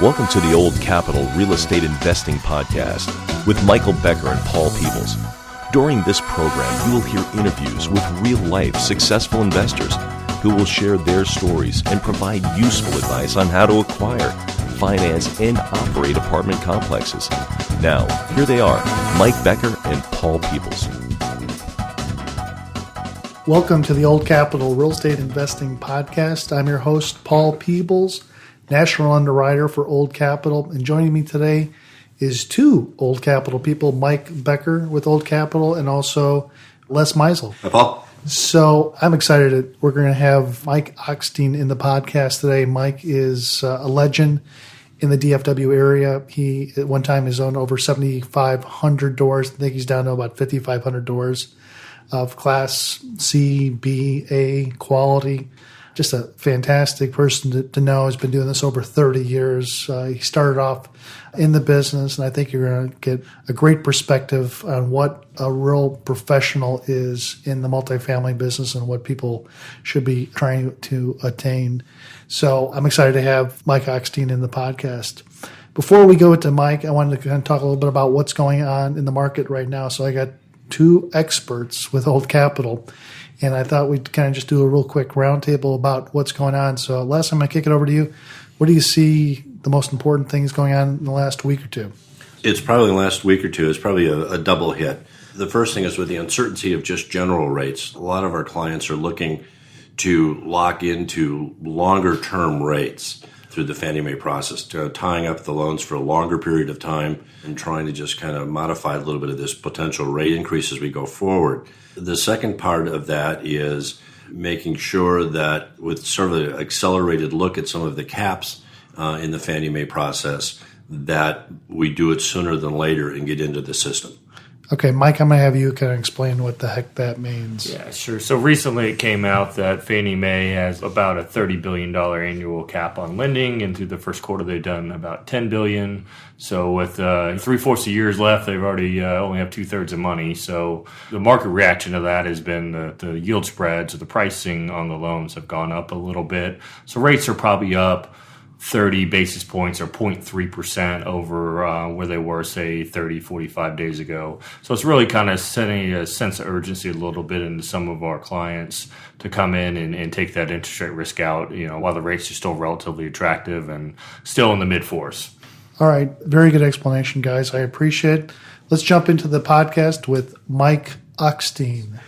Welcome to the Old Capital Real Estate Investing Podcast with Michael Becker and Paul Peebles. During this program, you will hear interviews with real-life successful investors who will share their stories and provide useful advice on how to acquire, finance, and operate apartment complexes. Now, here they are, Mike Becker and Paul Peebles. Welcome to the Old Capital Real Estate Investing Podcast. I'm your host, Paul Peebles, National Underwriter for Old Capital. And joining me today is two Old Capital people, Mike Becker with Old Capital and also Les Meisel. Hi, Paul. So I'm excited that we're going to have Mike Ochstein in the podcast today. Mike is a legend in the DFW area. He, at one time, has owned over 7,500 doors. I think he's down to about 5,500 doors of Class C, B, A quality. Just a fantastic person to know. He's been doing this over 30 years. He started off in the business, and I think you're going to get a great perspective on what a real professional is in the multifamily business and what people should be trying to attain. So I'm excited to have Mike Ochstein in the podcast. Before we go to Mike, I wanted to kind of talk a little bit about what's going on in the market right now. So I got two experts with Old Capital, and I thought we'd kind of just do a real quick roundtable about what's going on. So, Les, I'm going to kick it over to you. What do you see the most important things going on in the last week or two? It's probably the last week or two. It's probably a double hit. The first thing is with the uncertainty of just general rates. A lot of our clients are looking to lock into longer-term rates through the Fannie Mae process, tying up the loans for a longer period of time and trying to just kind of modify a little bit of this potential rate increase as we go forward. The second part of that is making sure that with sort of an accelerated look at some of the caps in the Fannie Mae process, that we do it sooner than later and get into the system. Okay, Mike, I'm going to have you kind of explain what the heck that means. Yeah, sure. So recently it came out that Fannie Mae has about a $30 billion annual cap on lending, and through the first quarter they've done about $10 billion. So with 3/4 of years left, they've already only have 2/3 of money. So the market reaction to that has been the yield spreads or the pricing on the loans have gone up a little bit. So rates are probably up 30 basis points or 0.3% over where they were, say, 30, 45 days ago. So it's really kind of setting a sense of urgency a little bit into some of our clients to come in and take that interest rate risk out, while the rates are still relatively attractive and still in the mid-fours. All right. Very good explanation, guys. I appreciate it. Let's jump into the podcast with Mike Ochstein.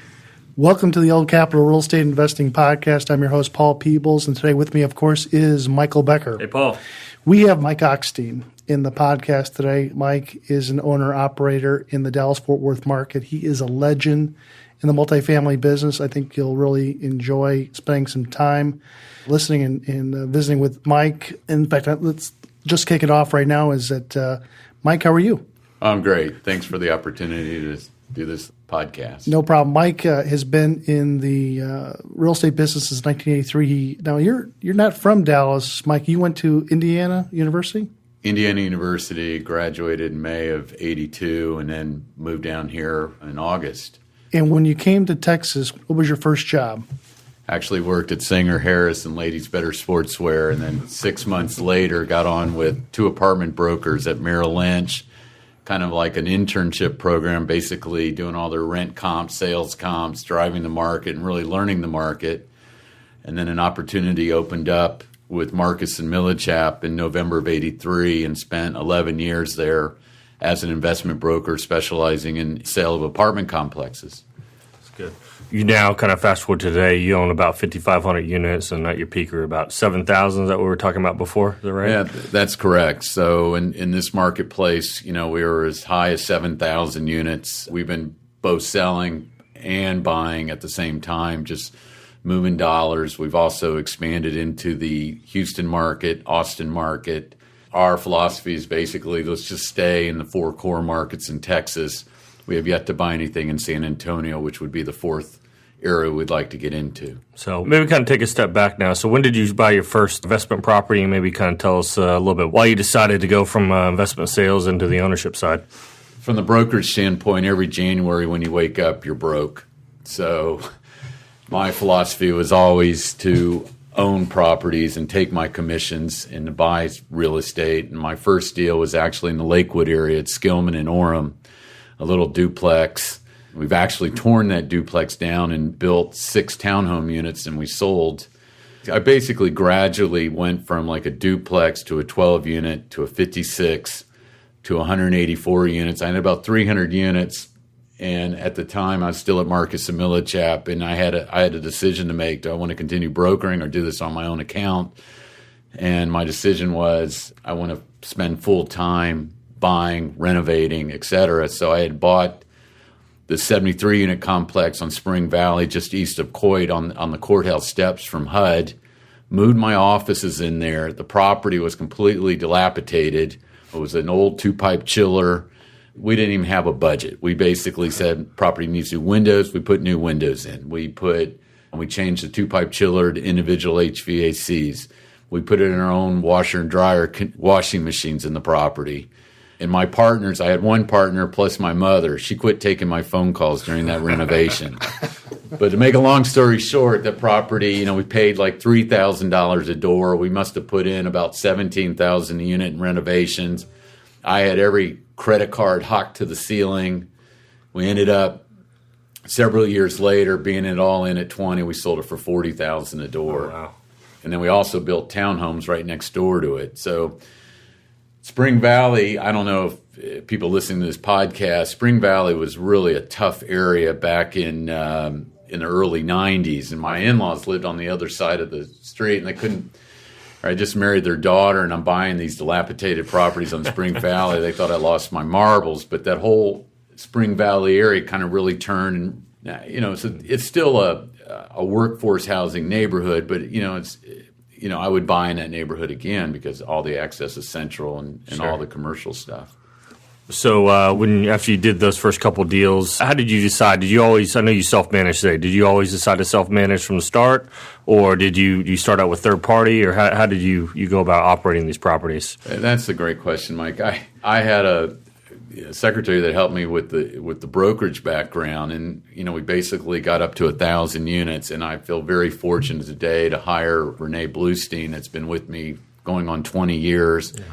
Welcome to the Old Capital Real Estate Investing Podcast. I'm your host, Paul Peebles, and today with me, of course, is Michael Becker. Hey, Paul. We have Mike Ochstein in the podcast today. Mike is an owner-operator in the Dallas-Fort Worth market. He is a legend in the multifamily business. I think you'll really enjoy spending some time listening and visiting with Mike. In fact, let's just kick it off right now. Mike, how are you? I'm great. Thanks for the opportunity to do this podcast. No problem. Mike has been in the real estate business since 1983. Now, you're not from Dallas, Mike. You went to Indiana University? Indiana University, graduated in May of 82, and then moved down here in August. And when you came to Texas, what was your first job? Actually worked at Sanger Harris and Ladies Better Sportswear, and then 6 months later got on with two apartment brokers at Merrill Lynch, kind of like an internship program, basically doing all their rent comps, sales comps, driving the market, and really learning the market. And then an opportunity opened up with Marcus and Millichap in November of 83 and spent 11 years there as an investment broker specializing in sale of apartment complexes. That's good. You now kind of fast forward to today, you own about 5,500 units, and at your peak are about 7,000. Is that what we were talking about before? Is that right? Yeah, that's correct. So in this marketplace, we were as high as 7,000 units. We've been both selling and buying at the same time, just moving dollars. We've also expanded into the Houston market, Austin market. Our philosophy is basically let's just stay in the four core markets in Texas. We have yet to buy anything in San Antonio, which would be the fourth area we'd like to get into. So maybe kind of take a step back now. So when did you buy your first investment property? And maybe kind of tell us a little bit why you decided to go from investment sales into the ownership side. From the brokerage standpoint, every January when you wake up, you're broke. So my philosophy was always to own properties and take my commissions and to buy real estate. And my first deal was actually in the Lakewood area at Skillman and Orem, a little duplex. We've actually torn that duplex down and built 6 townhome units, and we sold. I basically gradually went from like a duplex to a 12 unit to a 56 to 184 units. I had about 300 units. And at the time, I was still at Marcus and Millichap, and I had a decision to make. Do I want to continue brokering or do this on my own account? And my decision was I want to spend full time buying, renovating, et cetera. So I had bought the 73-unit complex on Spring Valley, just east of Coit on the courthouse steps from HUD, moved my offices in there. The property was completely dilapidated. It was an old 2-pipe chiller. We didn't even have a budget. We basically said property needs new windows. We put new windows in. We changed the 2-pipe chiller to individual HVACs. We put it in our own washer and dryer washing machines in the property. And my partners, I had one partner plus my mother. She quit taking my phone calls during that renovation. But to make a long story short, the property, we paid like $3,000 a door. We must have put in about $17,000 a unit in renovations. I had every credit card hocked to the ceiling. We ended up several years later being it all in at 20. We sold it for $40,000 a door. Oh, wow. And then we also built townhomes right next door to it. So Spring Valley, I don't know if people listening to this podcast, Spring Valley was really a tough area back in the early 90s. And my in-laws lived on the other side of the street, and I just married their daughter, and I'm buying these dilapidated properties on Spring Valley. They thought I lost my marbles, but that whole Spring Valley area kind of really turned. And it's still a workforce housing neighborhood, but I would buy in that neighborhood again because all the access is central and Sure. all the commercial stuff. So after you did those first couple deals, how did you decide? Did you always, I know you self-managed today, did you always decide to self-manage from the start, or did you start out with third party, or how did you go about operating these properties? That's a great question, Mike. I had a secretary that helped me with the brokerage background, and we basically got up to 1,000 units, and I feel very fortunate today to hire Renee Bluestein, that's been with me going on 20 years. Yeah.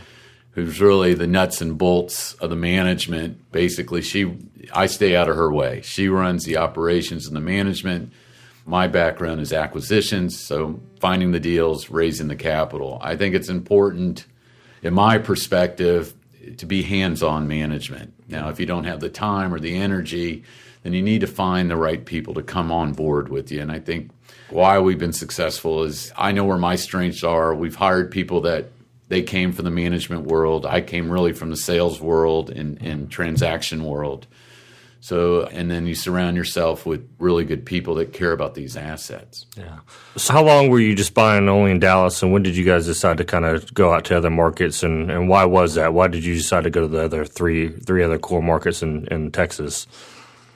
Who's really the nuts and bolts of the management. Basically, I stay out of her way. She runs the operations and the management. My background is acquisitions, so finding the deals, raising the capital. I think it's important, in my perspective, to be hands-on management. Now, if you don't have the time or the energy, then you need to find the right people to come on board with you. And I think why we've been successful is I know where my strengths are. We've hired people that they came from the management world. I came really from the sales world and transaction world. So, and then you surround yourself with really good people that care about these assets. Yeah. So how long were you just buying only in Dallas, and when did you guys decide to kind of go out to other markets, and why was that? Why did you decide to go to the other three other core markets in Texas?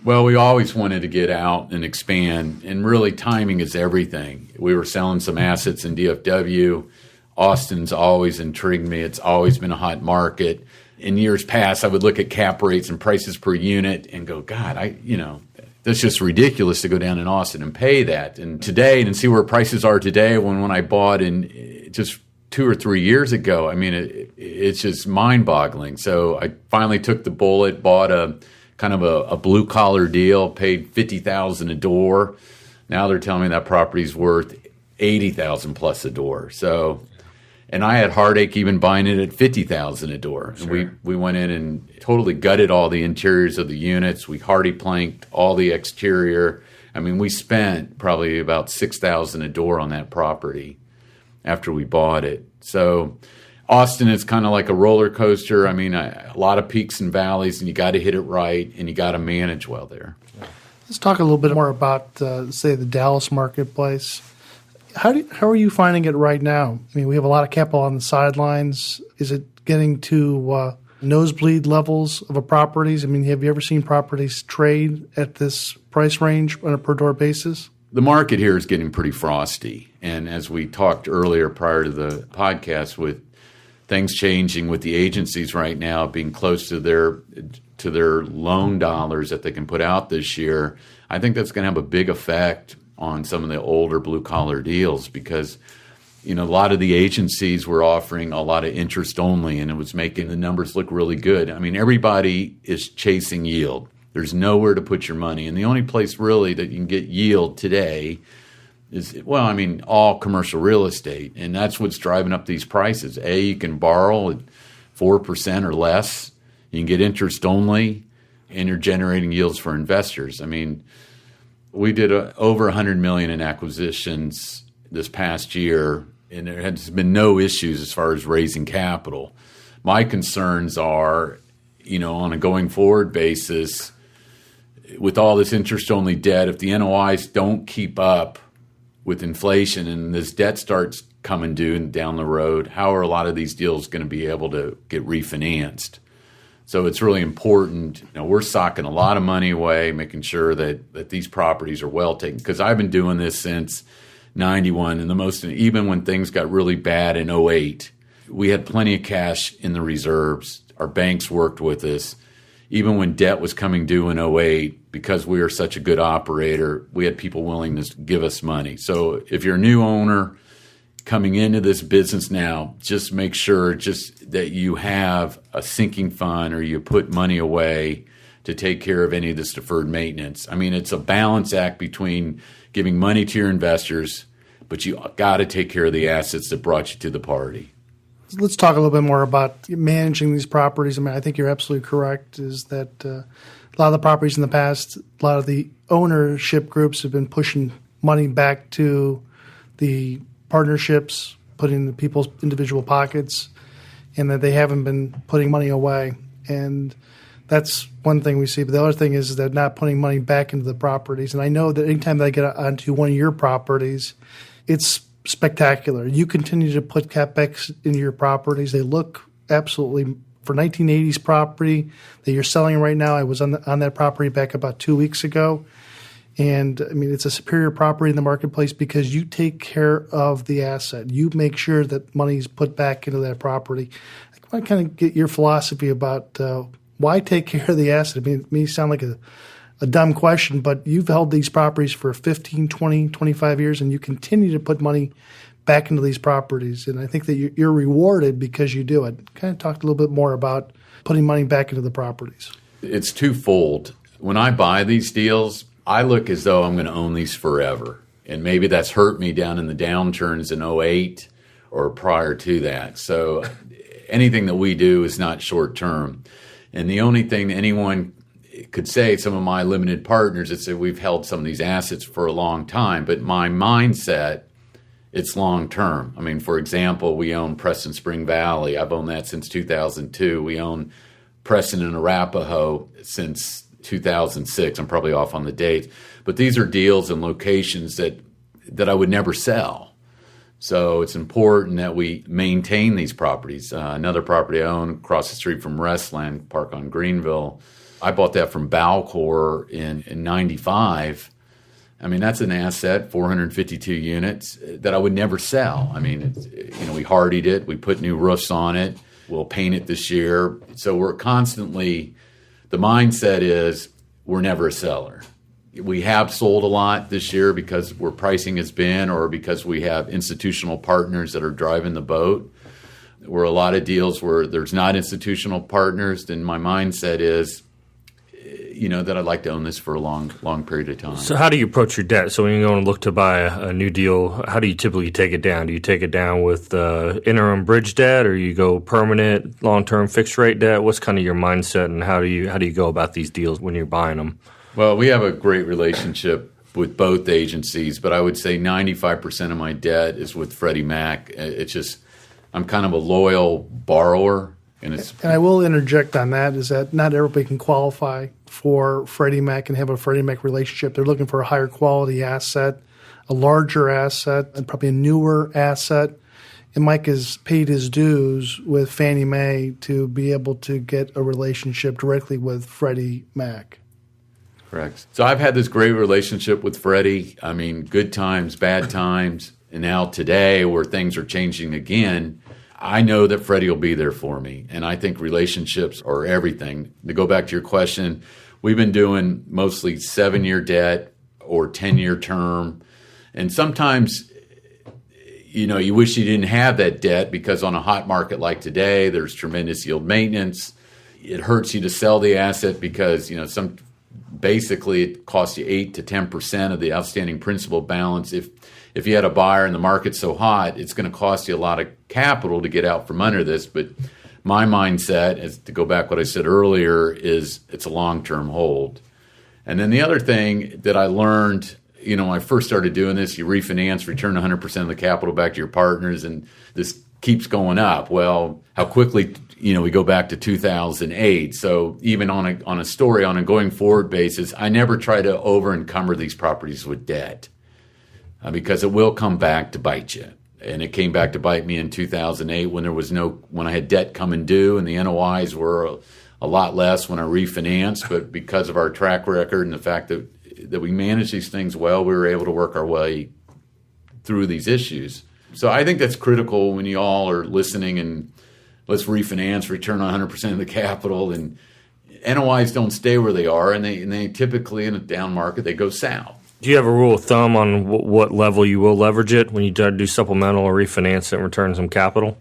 Well, we always wanted to get out and expand, and really timing is everything. We were selling some assets in DFW. Austin's always intrigued me. It's always been a hot market. In years past, I would look at cap rates and prices per unit and go, God, that's just ridiculous to go down in Austin and pay that. And today, and see where prices are today, when I bought in just 2 or 3 years ago, it's just mind-boggling. So I finally took the bullet, bought a kind of a blue-collar deal, paid $50,000 a door. Now they're telling me that property's worth $80,000 plus a door. So. And I had heartache even buying it at $50,000 a door. Sure. And we went in and totally gutted all the interiors of the units. We hardy planked all the exterior. We spent probably about $6,000 a door on that property after we bought it. So Austin is kind of like a roller coaster. A lot of peaks and valleys, and you got to hit it right, and you got to manage well there. Let's talk a little bit more about, say, the Dallas marketplace. How are you finding it right now? We have a lot of capital on the sidelines. Is it getting to nosebleed levels of a properties? Have you ever seen properties trade at this price range on a per door basis? The market here is getting pretty frosty. And as we talked earlier prior to the podcast, with things changing with the agencies right now being close to their loan dollars that they can put out this year, I think that's going to have a big effect on some of the older blue-collar deals, because a lot of the agencies were offering a lot of interest only, and it was making the numbers look really good. I mean, everybody is chasing yield. There's nowhere to put your money. And the only place really that you can get yield today is, all commercial real estate. And that's what's driving up these prices. You can borrow at 4% or less. You can get interest only, and you're generating yields for investors. I mean, we did over $100 million in acquisitions this past year, and there has been no issues as far as raising capital. My concerns are, on a going forward basis, with all this interest-only debt, if the NOIs don't keep up with inflation and this debt starts coming due down the road, how are a lot of these deals going to be able to get refinanced? So it's really important. We're socking a lot of money away, making sure that these properties are well taken. Because I've been doing this since 91, and even when things got really bad in 08, we had plenty of cash in the reserves. Our banks worked with us. Even when debt was coming due in 08, because we are such a good operator, we had people willing to give us money. So if you're a new owner coming into this business now, just make sure that you have a sinking fund or you put money away to take care of any of this deferred maintenance. I mean, it's a balance act between giving money to your investors, but you got to take care of the assets that brought you to the party. Let's talk a little bit more about managing these properties. I mean, I think you're absolutely correct, is that a lot of the properties in the past, a lot of the ownership groups have been pushing money back to the partnerships, putting in the people's individual pockets, and that they haven't been putting money away. And that's one thing we see. But the other thing is that not putting money back into the properties. And I know that anytime that I get onto one of your properties, it's spectacular. You continue to put CapEx into your properties. They look absolutely, for 1980s property that you're selling right now. I was on that property back about 2 weeks ago. And I mean, it's a superior property in the marketplace because you take care of the asset. You make sure that money's put back into that property. I want to kind of get your philosophy about why take care of the asset. I mean, it may sound like a dumb question, but you've held these properties for 15, 20, 25 years, and you continue to put money back into these properties. And I think that you're rewarded because you do it. Kind of talk a little bit more about putting money back into the properties. It's twofold. When I buy these deals, I look as though I'm going to own these forever. And maybe that's hurt me down in the downturns in 08 or prior to that. So anything that we do is not short term. And the only thing anyone could say, some of my limited partners that say we've held some of these assets for a long time, but my mindset, it's long term. I mean, for example, we own Preston Spring Valley. I've owned that since 2002. We own Preston and Arapahoe since 2006. I'm probably off on the date. But these are deals and locations that I would never sell. So it's important that we maintain these properties. Another property I own across the street from Restland Park on Greenville, I bought that from Balcor in 95. I mean, that's an asset, 452 units, that I would never sell. I mean, we hardied it. We put new roofs on it. We'll paint it this year. So we're constantly, the mindset is we're never a seller. We have sold a lot this year because where pricing has been or because we have institutional partners that are driving the boat. Where a lot of deals where there's not institutional partners, then my mindset is, that I'd like to own this for a long period of time. So how do you approach your debt? So when you go and look to buy a new deal, how do you typically take it down? Do you take it down with interim bridge debt, or you go permanent, long-term fixed rate debt? What's kind of your mindset, and how do you go about these deals when you're buying them? Well, we have a great relationship with both agencies, but I would say 95% of my debt is with Freddie Mac. It's just I'm kind of a loyal borrower. And I will interject on that, is that not everybody can qualify for Freddie Mac and have a Freddie Mac relationship. They're looking for a higher quality asset, a larger asset, and probably a newer asset. And Mike has paid his dues with Fannie Mae to be able to get a relationship directly with Freddie Mac. Correct. So I've had this great relationship with Freddie. I mean, good times, bad times. And now today, where things are changing again, I know that Freddie will be there for me. And I think relationships are everything. To go back to your question, we've been doing mostly 7-year debt or 10-year term. And sometimes, you wish you didn't have that debt because on a hot market like today, there's tremendous yield maintenance. It hurts you to sell the asset because, basically it costs you 8 to 10% of the outstanding principal balance. If you had a buyer and the market's so hot, it's going to cost you a lot of capital to get out from under this. But my mindset, is to go back what I said earlier, is it's a long-term hold. And then the other thing that I learned, when I first started doing this, you refinance, return 100% of the capital back to your partners, and this keeps going up. Well, how quickly, we go back to 2008. So even on a going forward basis, I never try to over encumber these properties with debt because it will come back to bite you. And it came back to bite me in 2008 when I had debt coming due and the NOIs were a lot less when I refinanced. But because of our track record and the fact that we manage these things well, we were able to work our way through these issues. So I think that's critical when you all are listening and let's refinance, return 100% of the capital. And NOIs don't stay where they are, and they typically in a down market, they go south. Do you have a rule of thumb on what level you will leverage it when you try to do supplemental or refinance it and return some capital?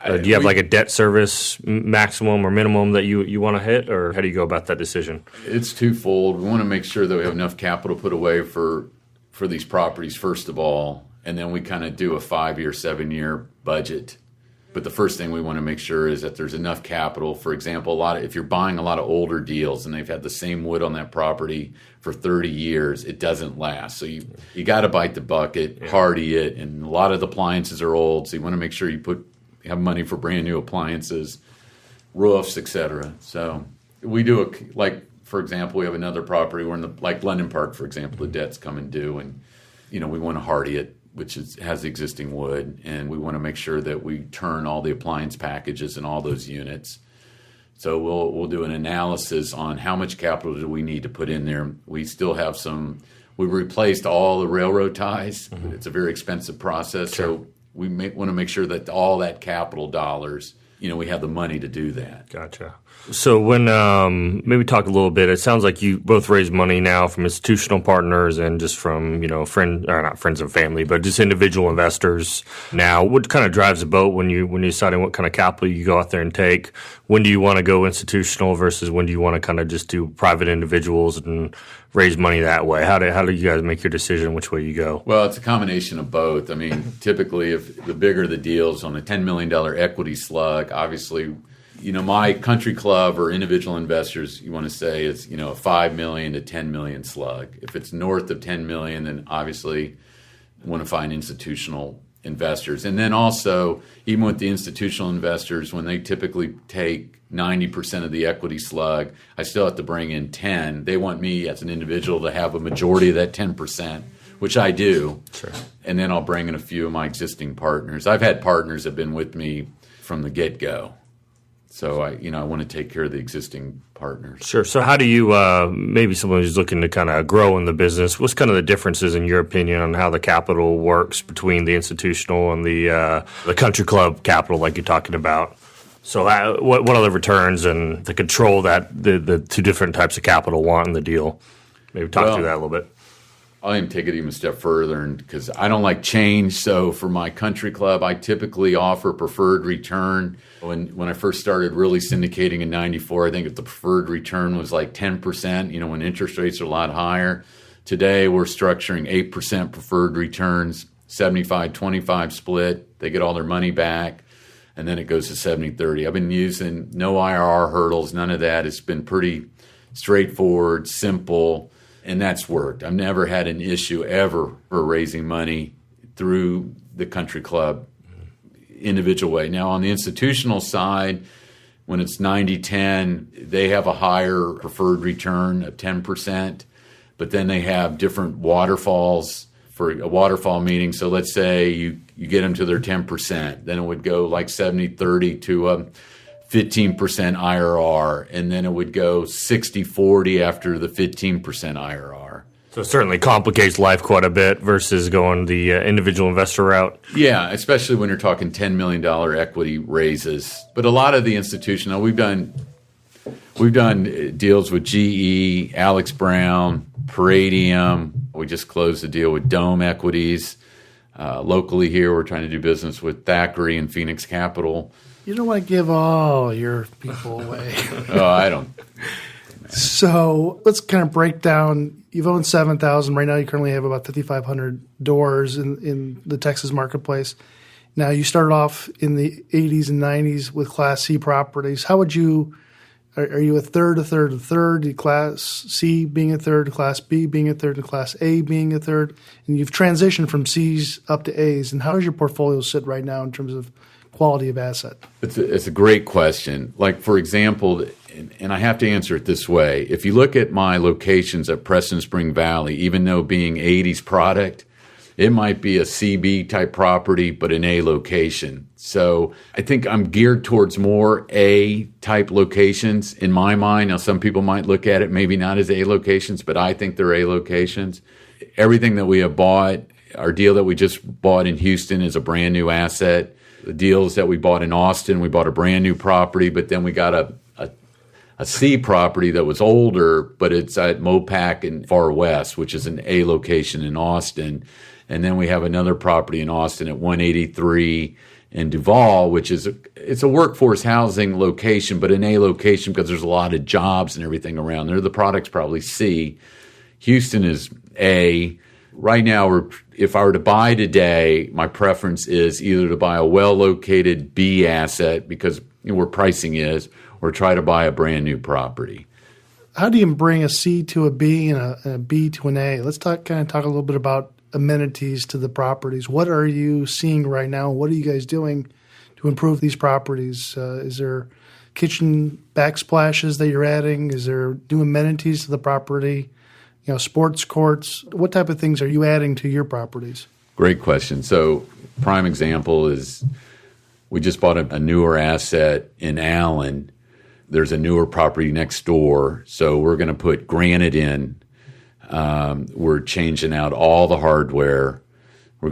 Do you have like a debt service maximum or minimum that you want to hit, or how do you go about that decision? It's twofold. We want to make sure that we have enough capital put away for these properties, first of all, and then we kind of do a 5-year, 7-year budget. But the first thing we want to make sure is that there's enough capital. For example, if you're buying a lot of older deals and they've had the same wood on that property for 30 years, it doesn't last. So you got to bite the bucket, hardy it, and a lot of the appliances are old, so you want to make sure you have money for brand new appliances, roofs, etc. So we do for example, we have another property. We're in like London Park, for example, the debt's coming due, and we want to hardy it, which has existing wood, and we want to make sure that we turn all the appliance packages in all those units. So we'll do an analysis on how much capital do we need to put in there. We still have we replaced all the railroad ties. Mm-hmm. It's a very expensive process, sure. So we want to make sure that all that capital dollars, we have the money to do that. Gotcha. So when maybe talk a little bit. It sounds like you both raise money now from institutional partners and just from not friends and family, but just individual investors. Now, what kind of drives the boat when you deciding what kind of capital you go out there and take? When do you want to go institutional versus when do you want to kind of just do private individuals and raise money that way? How do you guys make your decision which way you go? Well, it's a combination of both. I mean, typically, if the bigger the deals on a $10 million equity slug, obviously, my country club or individual investors, you want to say is, a $5 million to $10 million slug. If it's north of $10 million, then obviously you want to find institutional investors. And then also, even with the institutional investors, when they typically take 90% of the equity slug, I still have to bring in 10. They want me as an individual to have a majority of that 10%, which I do. Sure. And then I'll bring in a few of my existing partners. I've had partners that have been with me from the get-go. So I want to take care of the existing partners. Sure. So how do you, maybe someone who's looking to kind of grow in the business, what's kind of the differences in your opinion on how the capital works between the institutional and the country club capital like you're talking about? So what are the returns and the control that the two different types of capital want in the deal? Maybe talk through that a little bit. I'll even take it even a step further because I don't like change. So for my country club, I typically offer preferred return. When I first started really syndicating in '94, I think if the preferred return was like 10%, when interest rates are a lot higher. Today, we're structuring 8% preferred returns, 75-25 split. They get all their money back, and then it goes to 70-30. I've been using no IRR hurdles, none of that. It's been pretty straightforward, simple, and that's worked. I've never had an issue ever for raising money through the country club individual way. Now, on the institutional side, when it's 90-10, they have a higher preferred return of 10%, but then they have different waterfalls for a waterfall meeting. So let's say you get them to their 10%, then it would go like 70-30 to 15% IRR, and then it would go 60-40 after the 15% IRR. So it certainly complicates life quite a bit versus going the individual investor route. Yeah, especially when you're talking $10 million equity raises. But a lot of the institutional, we've done deals with GE, Alex Brown, Palladium. We just closed a deal with Dome Equities. Locally here, we're trying to do business with Thackeray and Phoenix Capital. You don't want to give all your people away. Oh, I don't. So let's kind of break down. You've owned 7,000. Right now you currently have about 5,500 doors in the Texas marketplace. Now you started off in the 80s and 90s with Class C properties. How would you – are you a third, Class C being a third, Class B being a third, and Class A being a third? And you've transitioned from C's up to A's. And how does your portfolio sit right now in terms of quality of asset? It's a great question. Like, for example – and I have to answer it this way. If you look at my locations at Preston Spring Valley, even though being 80s product, it might be a CB type property, but an A location. So I think I'm geared towards more A type locations in my mind. Now, some people might look at it maybe not as A locations, but I think they're A locations. Everything that we have bought, our deal that we just bought in Houston is a brand new asset. The deals that we bought in Austin, we bought a brand new property, but then we got a C property that was older, but it's at Mopac in Far West, which is an A location in Austin. And then we have another property in Austin at 183 in Duval, which is it's a workforce housing location, but an A location because there's a lot of jobs and everything around there. The product's probably C. Houston is A. Right now, if I were to buy today, my preference is either to buy a well-located B asset because where pricing is, or try to buy a brand new property. How do you bring a C to a B and a B to an A? Let's talk a little bit about amenities to the properties. What are you seeing right now? What are you guys doing to improve these properties? Is there kitchen backsplashes that you're adding? Is there new amenities to the property? Sports courts. What type of things are you adding to your properties? Great question. So prime example is we just bought a newer asset in Allen. There's a newer property next door, so we're going to put granite in. We're changing out all the hardware.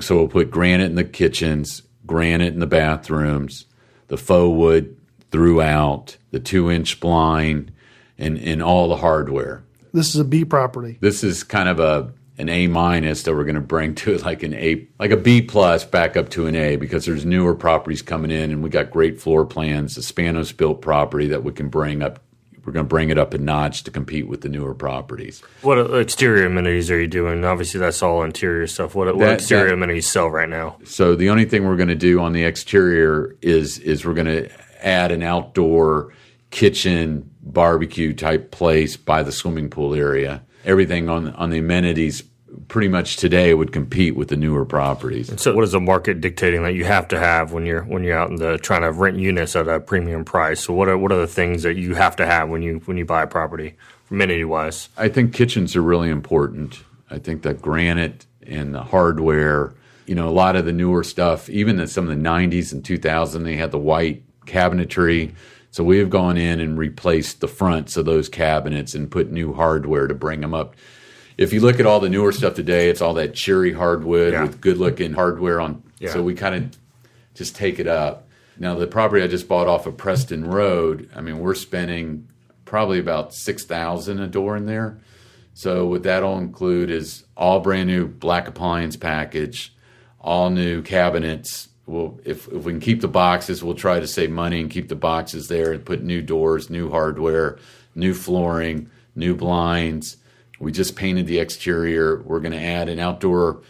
So we'll put granite in the kitchens, granite in the bathrooms, the faux wood throughout, the 2-inch blind, and all the hardware. This is a B property. This is kind of an A minus that we're going to bring to it like a B plus back up to an A because there's newer properties coming in and we got great floor plans. The Spanos built property that we can bring up. We're going to bring it up a notch to compete with the newer properties. What exterior amenities are you doing? Obviously, that's all interior stuff. What exterior amenities sell right now? So the only thing we're going to do on the exterior is we're going to add an outdoor kitchen barbecue type place by the swimming pool area. Everything on the amenities pretty much today would compete with the newer properties. And so what is the market dictating that you have to have when you're out in trying to rent units at a premium price? So what are the things that you have to have when you buy a property, amenity wise? I think kitchens are really important. I think that granite and the hardware, a lot of the newer stuff, even in some of the 90s and 2000, they had the white cabinetry. So we have gone in and replaced the fronts of those cabinets and put new hardware to bring them up. If you look at all the newer stuff today, it's all that cherry hardwood with good-looking hardware on. Yeah. So we kind of just take it up. Now, the property I just bought off of Preston Road, we're spending probably about $6,000 a door in there. So what that'll include is all brand new black appliance package, all new cabinets. Well, if we can keep the boxes, we'll try to save money and keep the boxes there and put new doors, new hardware, new flooring, new blinds. We just painted the exterior. We're going to add an outdoor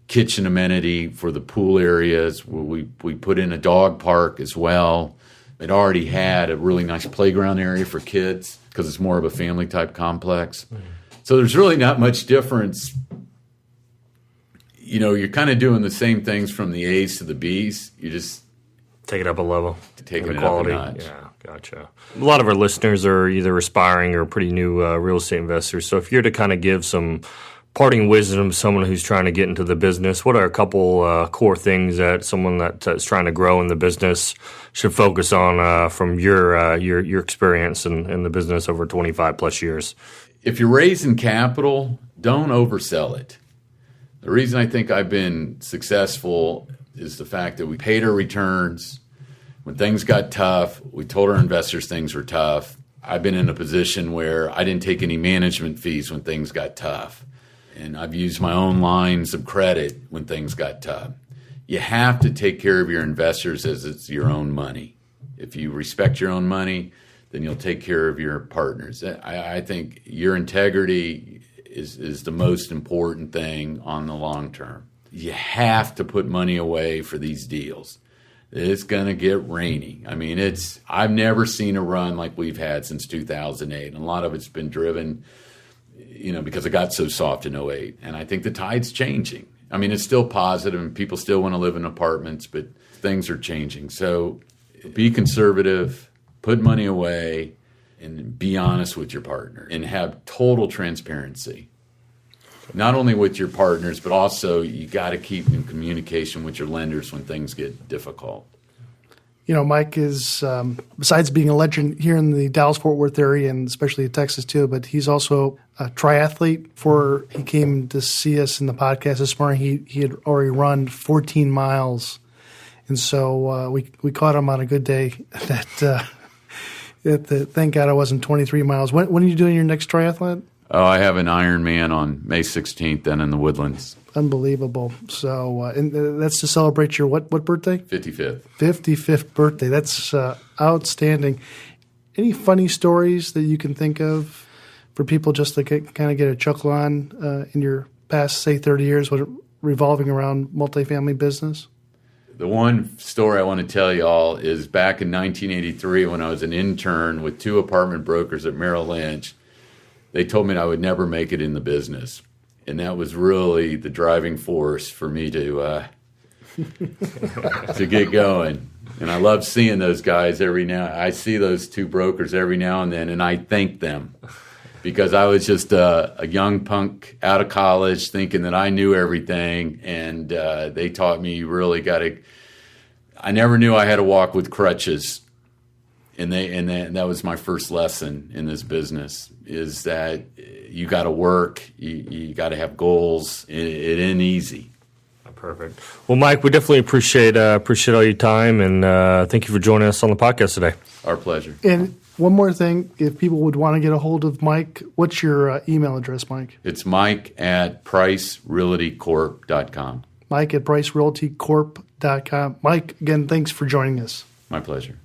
kitchen amenity for the pool areas. We put in a dog park as well. It already had a really nice playground area for kids because it's more of a family type complex. Mm-hmm. So there's really not much difference. You're kind of doing the same things from the A's to the B's. You just take it up a level. Taking it up a notch. Yeah, gotcha. A lot of our listeners are either aspiring or pretty new real estate investors. So if you're to kind of give some parting wisdom to someone who's trying to get into the business, what are a couple core things that someone that's trying to grow in the business should focus on from your experience in the business over 25 plus years? If you're raising capital, don't oversell it. The reason I think I've been successful is the fact that we paid our returns. When things got tough, we told our investors things were tough. I've been in a position where I didn't take any management fees when things got tough. And I've used my own lines of credit when things got tough. you have to take care of your investors as it's your own money. If you respect your own money, then you'll take care of your partners. I think your integrity is the most important thing on the long term. You have to put money away for these deals. It's going to get rainy. I mean, I've never seen a run like we've had since 2008. And a lot of it's been driven, because it got so soft in 2008. And I think the tide's changing. I mean, it's still positive and people still want to live in apartments, but things are changing. So be conservative, put money away, and be honest with your partner and have total transparency. Not only with your partners, but also you got to keep in communication with your lenders when things get difficult. Mike is, besides being a legend here in the Dallas-Fort Worth area and especially Texas too, but he's also a triathlete. Before he came to see us in the podcast this morning, he had already run 14 miles. And so we caught him on a good day that thank God it wasn't 23 miles. When are you doing your next triathlon? Oh, I have an Ironman on May 16th then in the Woodlands. Unbelievable. So and that's to celebrate your what birthday? 55th. 55th birthday. That's outstanding. Any funny stories that you can think of for people just to kind of get a chuckle on in your past, say, 30 years revolving around multifamily business? The one story I want to tell you all is back in 1983 when I was an intern with 2 apartment brokers at Merrill Lynch. They told me I would never make it in the business. And that was really the driving force for me to get going. And I love seeing those guys I see those 2 brokers every now and then, and I thank them. Because I was just a young punk out of college thinking that I knew everything. And they taught me you really got to – I never knew I had to walk with crutches. And that was my first lesson in this business, is that you got to work, you got to have goals. It ain't easy. Perfect. Well, Mike, we definitely appreciate all your time, and thank you for joining us on the podcast today. Our pleasure. And one more thing, if people would want to get a hold of Mike, what's your email address, Mike? It's mike@pricerealtycorp.com. Mike@pricerealtycorp.com. Mike, again, thanks for joining us. My pleasure.